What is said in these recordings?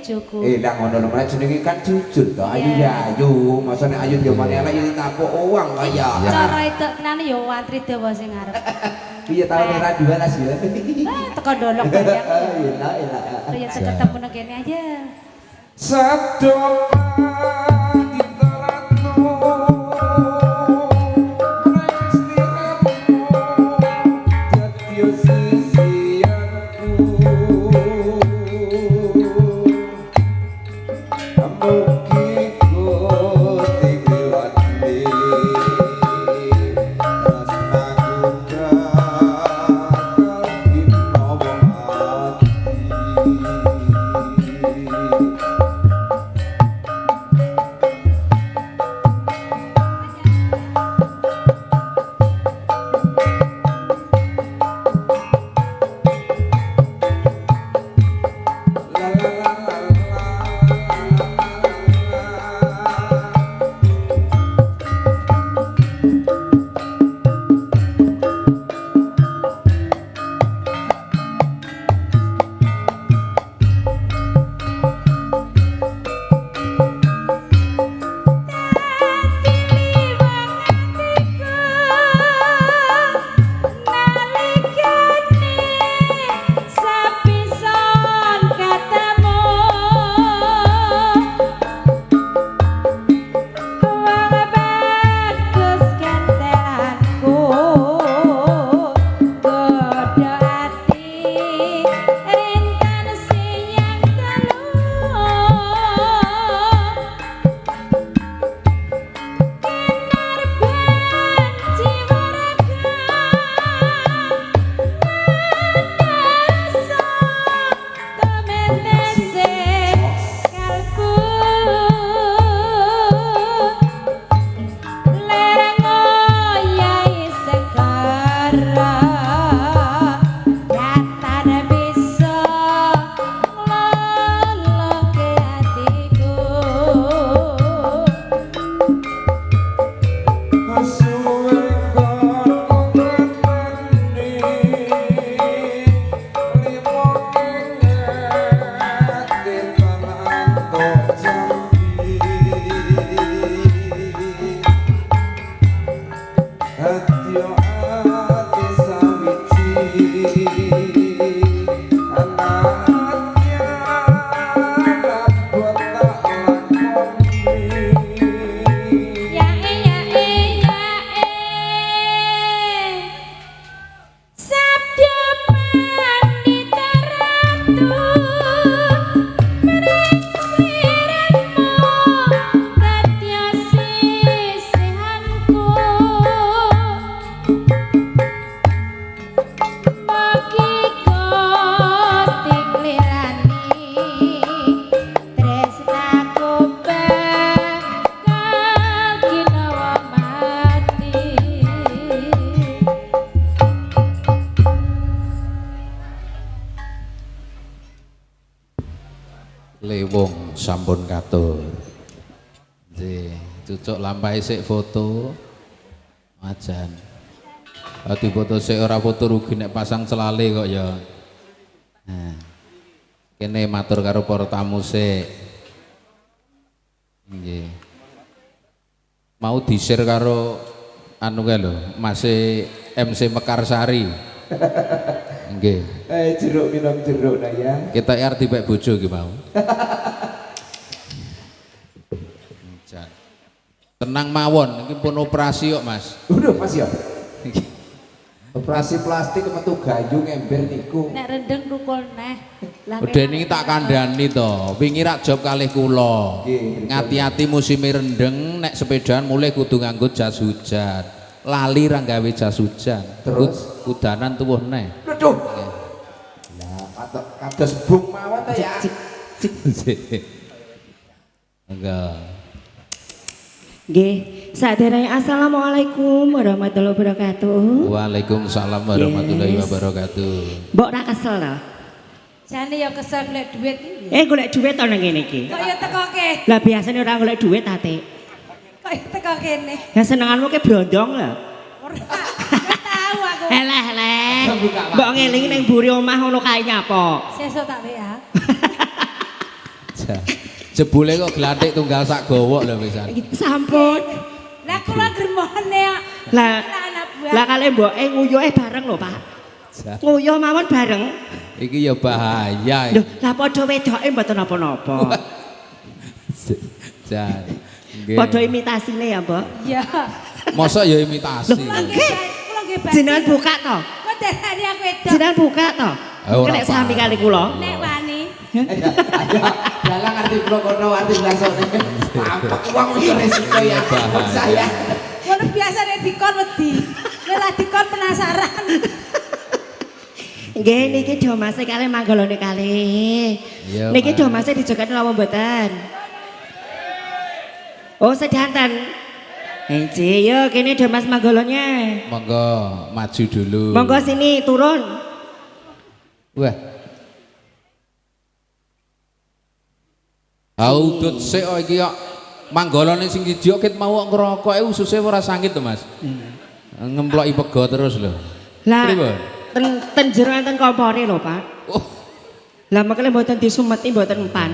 bojoku. Lah ngono lho jenenge kan jujur to ayu ya ayu. Masane ayu yo mane elek yo ditapuk uang kaya. Cara itu kenane yo wantri dawa sing arep. Piye taune ra dualas ya. Teko dolok bayang. Enak. Ya ketemu nang kene aja. Sabdo sampun katur. Nggih, cucuk lampahe sik foto. Ajan. Ati foto sik ora foto rugi nek pasang celale kok ya. Nah. Kene matur karo para tamu sik. Nggih. Mau di-share karo anu kae lho, Mas MC Mekarsari. Nggih. Jeruk minum jeruk nah ya. Kita arti baik bojo ki mau. Tenang mawon, ini pun operasi kok Mas. Udah Mas ya. Operasi plastik metu gayu ngember niku. Nek rendeng rukul neh. Lah Udah ini tak kandhani to. Wingi rak job kalih kula. Ngati-ati musim rendeng nek sepedaan mulai kudu nganggo jas hujan. Lali ra gawe jas hujan. Terus kudanan tuwuh neh. Aduh. Lah kados bung mawon ta ya. Enggak. Nggih, saderenge assalamualaikum warahmatullahi wabarakatuh. Waalaikumsalam warahmatullahi wabarakatuh. Mbok ra kesel to? jane ya kesel golek duit iki. Golek dhuwit to nang ngene iki. Kok ya teko ke. Lah biasane ora golek dhuwit ate. Kok ya teko kene. Ya senenganmu ke brondong lho. Ora tahu aku. Eleh. Mbok ngelingi ning mburi omah ngono kae nyapa? Sesuk tak WA. Jebule kok glathik tunggal sak gowok lho pisan. Sampun. Lah kula gremone kok. Lah kale mboke nguyuhe bareng lho, Pak. Nguyuh mawon bareng. Iki ya bahaya. Lho, lah padha wedoke mboten napa-napa. Jan. Nggih. Padha imitasine ya, Mbok. Iya. Mosok ya imitasi. Kula nggih Jenengan buka to? Kok darani aku wedok. Jenengan buka to? Ora Nek sami kali kula. Nek wani. Ayo, dalang arti kula kono arti blasone. Apa uang wis resiko ya saya. Ngono biasa nek dikon wedi. Nek lah dikon penasaran. Nggih niki domase kalih manggolone kalih. Iya, Niki Mas. domase dijogaken napa mboten? Oh, sedanten. Eci, yo kene domas manggolonnya. Monggo maju dulu. Monggo sini turun. Wah. Audut sik kok iki kok manggolone sing siji kok ket mau ngerokoke ususe ora sangit to, Mas. Ngemploki pego terus lho. Lah, Pripun? ten jero enten kompore lho, Pak. Oh. Lah makane mboten disumeti mboten empan.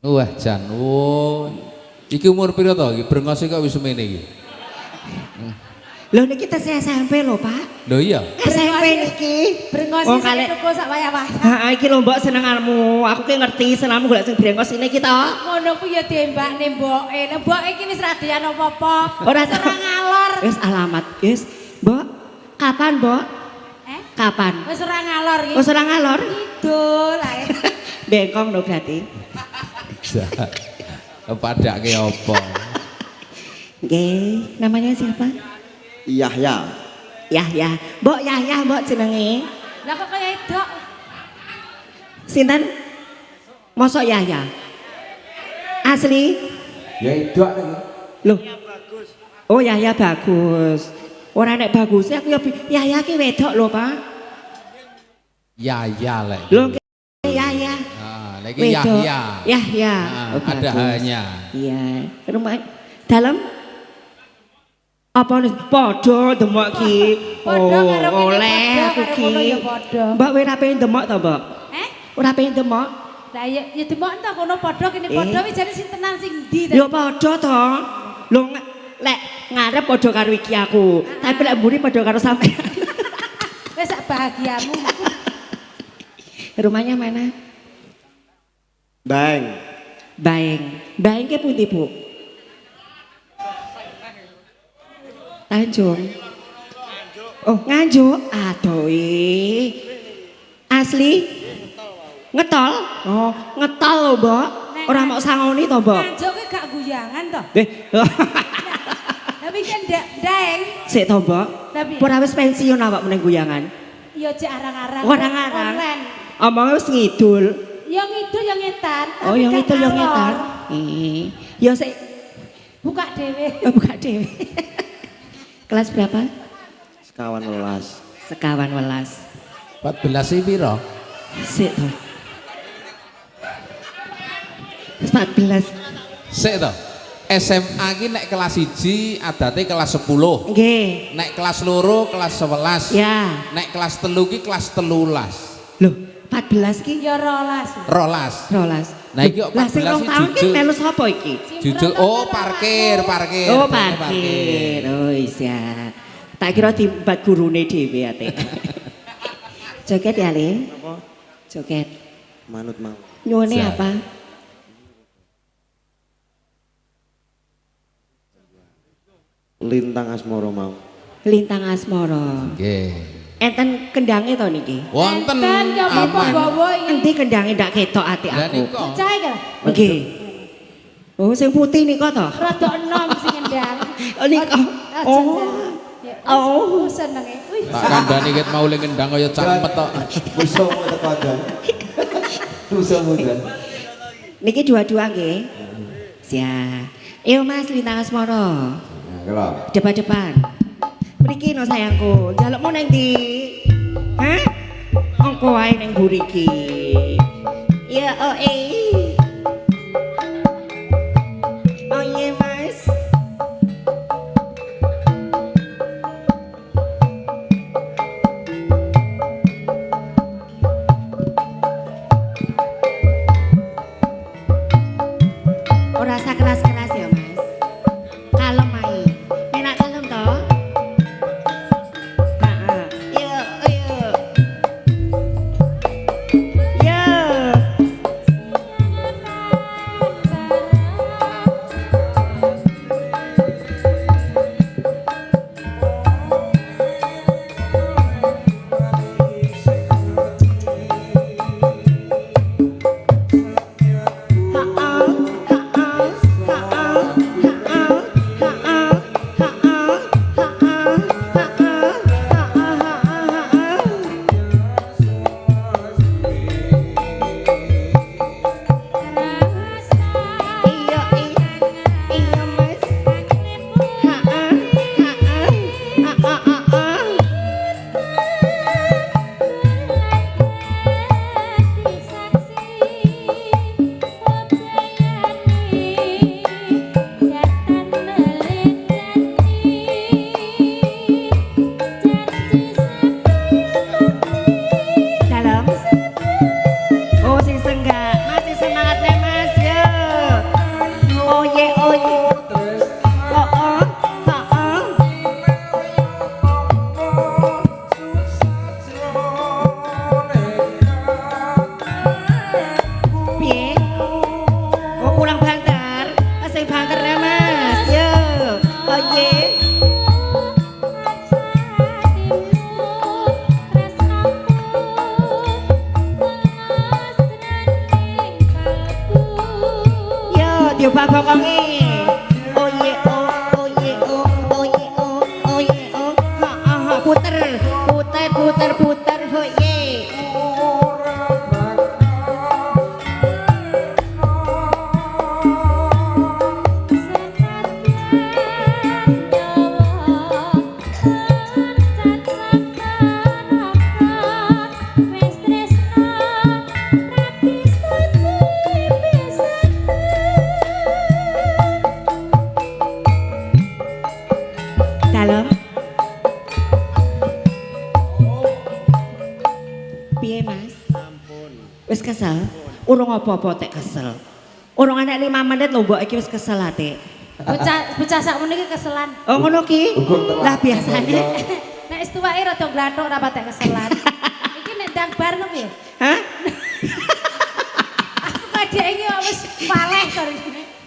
Wah, Jan. Oh. Iki umur pira to iki? Brengose kok wis semene iki. Lho niki tes SMP lho, Pak. Lho iya. SMP niki. Brengos Wong iki kalih- tuku sak wayah-wayah. Heeh, iki lho Mbok senenganmu. Aku ki ngerti senengmu golek sing brengos ini ki to. Ngono ku ya diembakne mboke. Nek mboke iki wis ra doyan apa-apa. Ora Wis ora ngalor. Wis alamat, wis. Mbok, kapan, Mbok? Kapan? Wis ora ngalor iki. Wis ora ngalor? Idul ae. Bengkong lho berarti. Padake apa? Nggih, namanya siapa? Yahya. Yahya. Mbok Yahya, Mbok jenenge. Lah kok kaya edok. Sinten? Mosok Yahya. Asli? Ya idok niki. Loh. Oh, Yahya bagus. Ora nek bagus aku ya Yahya ki wedok lho, Pak. Yaya lek. Lho Yahya. Ah, lagi Wedok. Yahya. Yahya. Ah, Oh, ada bagus. hanya. Iya. Rumah dalam apa nih padha demok ki. Padha karo kene, Oleh padha aku karo ki. kono ya padha. Mbak ora pengen demok to, Mbak? Ora pengen demok? Lah ya demok entuk kono padha kene padha wis jane sing tenan sing ndi. Ya padha to. Lho lek ngarep padha karo iki aku, tapi lek mburi padha karo sampean. Wis sak bahagiamu. Rumahnya mana? Bang. Baeng. Baeng ke pundi, Bu? Tanjung. Oh, Nganjuk. Aduh. Asli? Ngetol? Oh, ngetol lho, Mbok. Ora mau sangoni to, Mbok? Nganjuk ki gak guyangan to. Tapi kan ndaeng. Sik to, Mbok. Tapi Ora wis pensiun awak meneng guyangan. ya cek arang-arang. Arang-arang. Online. Omongnya wis ngidul. Ya ngidul ya ngetan. Oh, tapi yang gak itu yang ngalor. ngetan. Ya sik Buka dhewe. buka dhewe. Kelas berapa? Sekawan welas. Sekawan welas. 14 sih piro? Sik to. 14. Sik to. SMA ki nek kelas 1 adate kelas 10. Nggih. Nek kelas loro kelas 11. Ya. Nek kelas 3 ki kelas 13. Loh, 14 ki Ya rolas. 12. Nah iki kok Lah sing 14 rong ki tahun ki jujul. melu sapa iki? Jujul oh parkir. Oh, parkir. Oh, iya. Tak kira diembat gurune dhewe ate. Joget ya, Le? Apa? Joget. Manut mau. Nyuwune Siap. apa? Lintang asmoro mau. Lintang asmara. Nggih. Enten kendange to niki? Wonten Enten ya aman. bawa iki. Endi kendange ndak ketok ati Lah aku. niku. Cah iki. Nggih. Oh, sing putih nika to? Rada enom sing ngendang. Oh, nika. Oh. Oh. Senenge. Wih. Tak kandhani ket mau ling kendang kaya camet tok. Musuhmu teko dan. Musuhmu dan. Niki dua-dua nggih. Siap. Ayo Mas Lintang asmara. Kalau Depan-depan. Mriki no sayangku, njalukmu nang ndi? Hah? Engko wae nang mriki. Ya oh Oh iya Mas. Ora usah keras-keras ya Mas. Kalem ae. Enak kalem toh? Heeh. Yo. Yo. Dalam. Oh, sing senggak. Masih semangat nih, Mas. Yo. Oh ye. Oh. Oh. Piye? Oh, kurang banter. Masih banter ya, Mas. Yo. Oh ye. Yo, diubah bokonge. Oh ye oh, oh ye oh, oh ye oh, oh ye oh. Ha, puter, oh ye. Dalam. Piye Mas? Wis kesel? Urung apa-apa tek kesel. Urung anak 5 menit lho mbok iki wis kesel ate. Bocah sakmene iki keselan. Oh ngono ki? Lah biasane. Nek wis tuwake rada glathuk ora patek keselan. Iki nek ndang bar ngono piye? Hah? Aku kadek iki kok wis waleh to.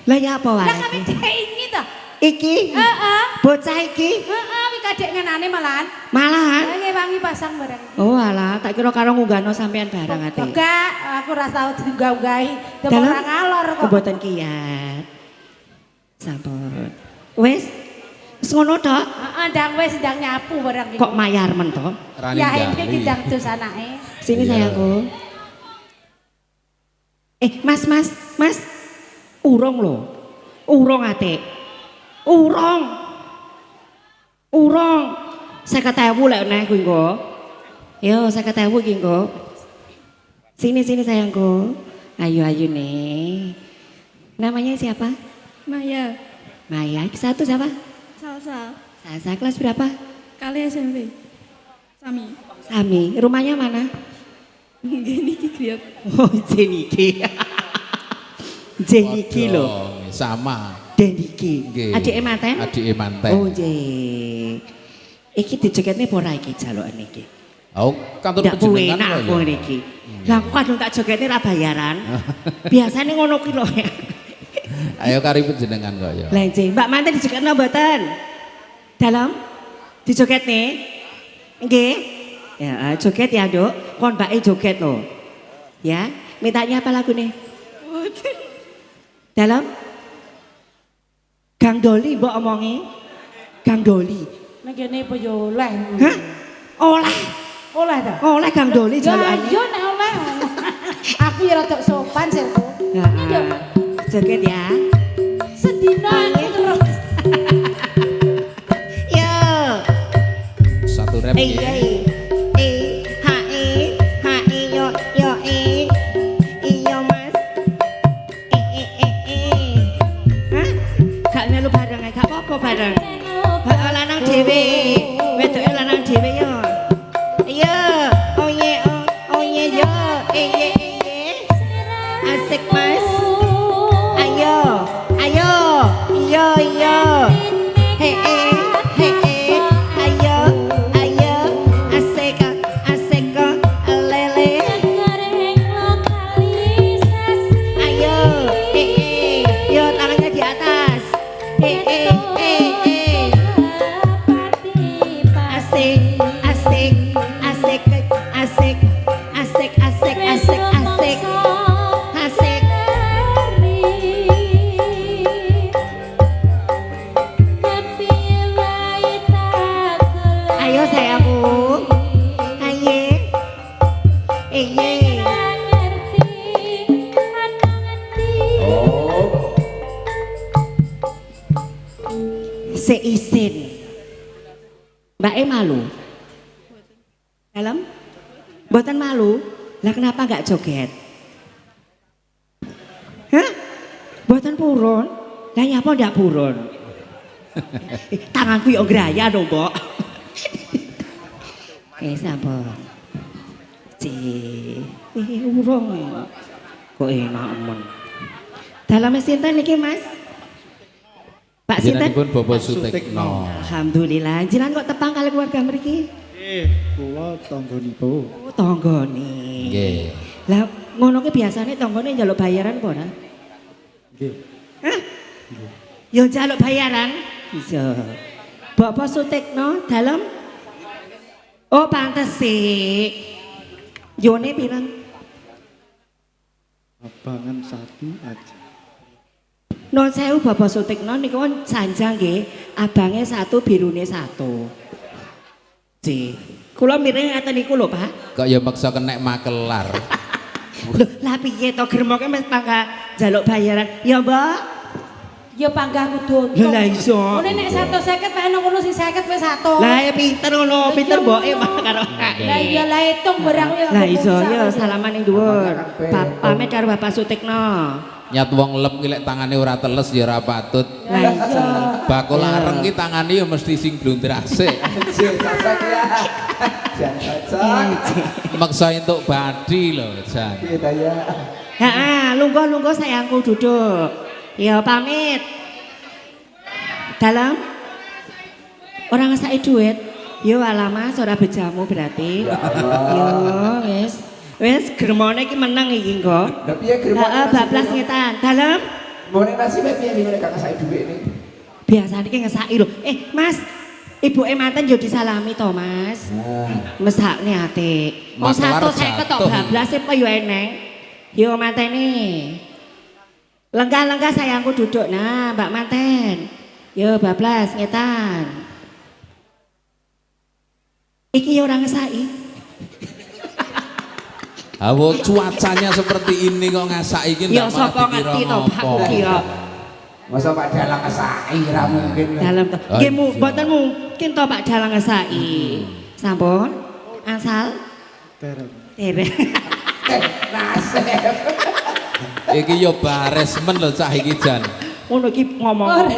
Lah ya apa wae? Lah kami dek ini to. Iki? Heeh. Bocah iki? Heeh, wi kadek ngenane malahan. Malahan? Lah wangi pasang barang. Oh alah, tak kira karo ngunggahno sampean barang ate. Enggak, aku ora tau diunggah-unggahi. Demo Dalam? ora ngalor kok. Mboten kiyat. Sampun. Wis? Wis ngono tok? Heeh, ndang wis ndang nyapu barang iki. Kok mayar men to? Rani Ya iki Gali. ndang dus anake. Sini Iya. sayangku. Mas. Urung lho. Urung ate. Urung. 50.000 lek neh kuwi nggo. Yo 50.000 iki nggo. Sini sayangku. Ayo nih. Namanya siapa? Maya, Maya. Satu siapa? Salsa, Sasa. Kelas berapa? kali SMP. Sami. Sami. Rumahnya mana? Gini kikiat. Oh, Jeniki. Jeniki Padha, loh. sama. Deniki. Nggih. Adik manten? Adike manten. Oh, nggih. Iki dijogetne apa ora iki jalukane iki? Oh, kantor Ndak penjenengan enak kok aku ya. iki. Lah aku kadung tak jogetne ra bayaran. Biasane ngono ki lho. Ayo kari penjenengan kok ya. Lah nggih, Mbak manten dijogetno mboten? Dalam dijogetne? Nggih. Ya, joget ya, Nduk. Kon mbake joget lho. Ya, mintanya apa lagune? Dalam Gang Doli mbok omongi. Gang Doli. Nang kene apa yo oleh. Hah? Oleh. Oleh ta? Oleh Gang Doli Ya jalukane. yo nek oleh. Aku ya rada sopan sirku. Heeh. Joget ya. Sedina aku terus. Yo. Satu rep Eh, ya. yo, iyo mas, hah? Gak melu bareng, gak apa-apa bareng. Lanang dhewe, wedoke lanang dhewe yo. Iya, oh ye yo, asik mas. Ayo, iyo, he, ayo, asik, lele. Ayo, yo tangannya di atas. Asik. Ayo sayangku. Aye. Oh, Seisin. Mbak malu? Dalam? Mboten malu? Lah kenapa nggak joget? Hah? Mboten purun? Lah nyapa ndak purun? Tanganku yo graya dong, Mbok. Sampun. Urung. Kok enak men. Daleme sinten iki, Mas? Pak sinten? Jenenganipun Bapak Sutikno. Alhamdulillah, jenengan kok tepang kali keluarga mriki? Kula tanggonipun. Oh, tanggane. Nggih. Lah ngono ki biasane tanggane njaluk bayaran apa ora? Nggih. Hah? Yo njaluk bayaran? Bisa. Bapak Sutikno dalem? Oh, pantes sih. Yone pirang? Abangan satu aja. Non sewu Bapak Sutikno niku kan sanjang nggih, abange satu birune satu. Ji, kula miring ngaten niku lho, Pak. Kok ya maksa kenek makelar. Lho, lah piye to germoke mes pangga njaluk bayaran? Ya, Mbak. Ya panggah kudu Lho lah iso. Ngene nek 150 wae nang kono sing 50 wis 100. Lah ya pinter ngono, pinter mboke mah karo Lah iya lah hitung barang ya. Lah iso ya salaman ning dhuwur. Pamit karo Bapak Sutikno. Nyat wong lep ki lek tangane ora teles ya ora patut. Lah iso. Bakul areng ki tangane ya mesti sing blundrasik. cocok ya. Jangan cocok. Maksa entuk badi lho, Jan. Piye ta ya? Heeh, lungguh-lungguh sayangku duduk. Ya pamit. Dalam orang ngesaki duit. Yo alamas ora bejamu berarti. Ya Allah. Yo wis. Wis germone iki meneng iki engko. Lah piye germone? Heeh, bablas ngetan. Dalam Mone nasibe piye ning gak kasih duit ini? biasane ki ngesaki lho. Mas, ibuke manten yo disalami to, Mas. Mesakne ati. Wong Makelar 150 tok jatuh. bablas apa yo eneng. Yo mantene. Lenggah-lenggah sayangku duduk. Nah, Mbak manten. Yo bablas ngetan. Iki yo ora ngesaki. Awo cuacanya seperti ini kok ngasaki ki Ya ndak malah sapa dikira ngerti to Pak ngopo. Budi ya. Masa Pak Dalang kesaki ra mungkin. Dalam to. Oh, Nggih iya. mboten mungkin to Pak Dalang ngesaki. Sampun. Asal Tereng. tere. Nasib. Iki yo bares men lho cah iki jan. Ngono iki ngomong Ora.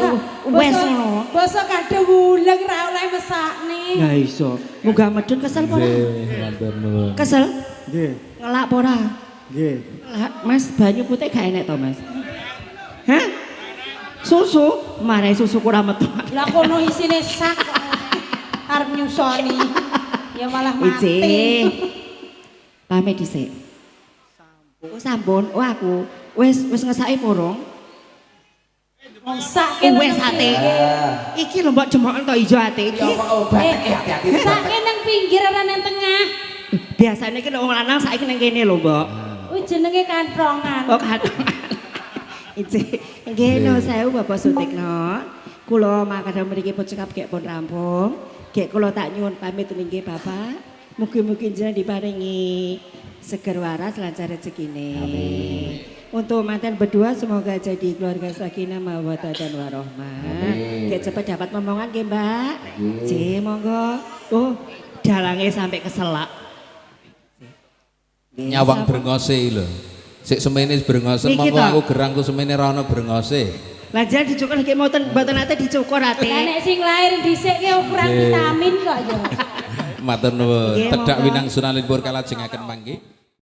wes ngono. Basa kadhe wuleng ra oleh mesakne. Lah iso. Munggah medun kesel apa ora? Nggih, matur nuwun. Kesel? Nggih. Ngelak apa ora? Nggih. Lah, Mas, banyu putih gak enek to, Mas? Hah? Susu? Marai susu kurang metu. Lah kono isine sak kok arep nyusoni. Ya malah mati. Ije. Pamit dhisik. Oh, sampun. Oh, aku wis ngesaki porong. Wong sak kene. Wis ate. Iki lho mbok jemoken to ijo ate iki. Ya apa obat hati-hati. Sak nang pinggir ora nang tengah. Biasane iki wong lanang saiki nang kene lho, Mbok. Kuwi jenenge kantrongan. Oh, kan. Ije. Nggih, no sewu Bapak Sutikno. Kula makaten mriki pun cekap gek pun rampung. Gek kula tak nyuwun pamit nggih Bapak. Mugi-mugi jenengan diparingi seger waras lancar rezekine. Amin. Untuk mantan berdua semoga jadi keluarga sakinah mawaddah dan warahmah. Gek cepet dapat momongan nggih, Mbak. J monggo. Oh, dalange sampai keselak. Nyawang brengose lho. Sik semene brengose Niki monggo to. aku gerangku semene ra ono brengose. Lah jan dicukur iki mboten ate dicukur ate. Lah nek sing lahir dhisik ki ukuran vitamin kok ya. Matur nuwun. Nggih, Tedak monggo. winang sunanipun kalajengaken mangke.